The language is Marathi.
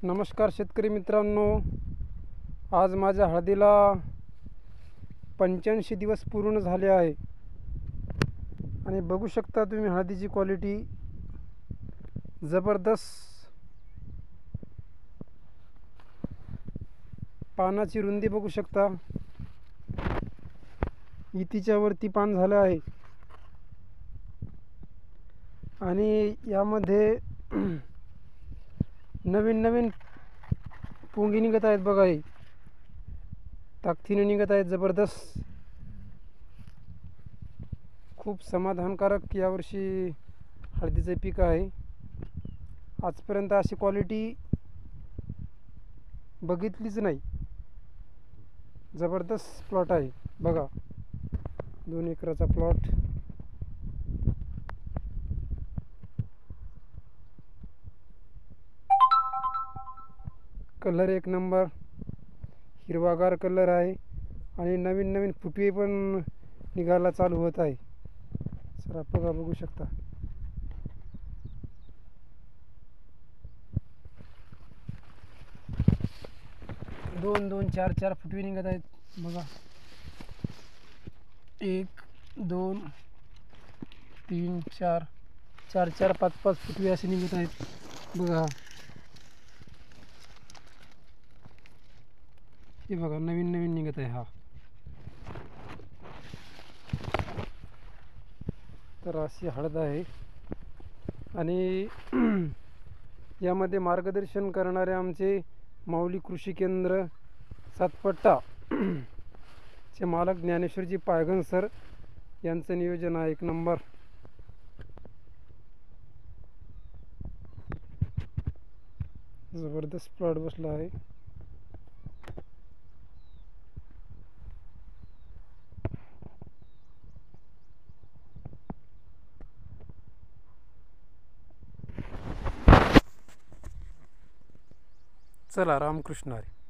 नमस्कार शेतकरी मित्रांनो, आज माझ्या हळदीला 85 दिवस पूर्ण झाले आहे आणि बघू शकता तुम्ही हळदीची क्वालिटी जबरदस्त. पानाची रुंदी बघू शकता, इतीच्या वरती पान झालं आहे आणि यामध्ये नवीन नवीन पुंगी निघत आहेत बघा. हे ताकदीने निघत आहेत जबरदस्त. खूप समाधानकारक यावर्षी हळदीचे पीक आहे. आजपर्यंत अशी क्वालिटी बघितलीच नाही. जबरदस्त प्लॉट आहे बघा, 2 एकराचा प्लॉट. कलर एक नंबर, हिरवागार कलर आहे आणि नवीन नवीन फुटवे पण निघायला चालू होत आहे. सर बघा, बघू शकता. दोन दोन चार चार फुटवे निघत आहेत बघा. 1 2 3 4 4 4 5 5 फुटवे असे निघत आहेत बघा. हे बघा, नवीन नवीन निघत आहे. हा तर अशी हळद आहे आणि यामध्ये मार्गदर्शन करणारे आमचे माऊली कृषी केंद्र सातपट्टा चे मालक ज्ञानेश्वरजी पायगन सर यांचं नियोजन आहे एक नंबर. जबरदस्त प्लॉट बसला आहे. चला, रामकृष्ण हरी.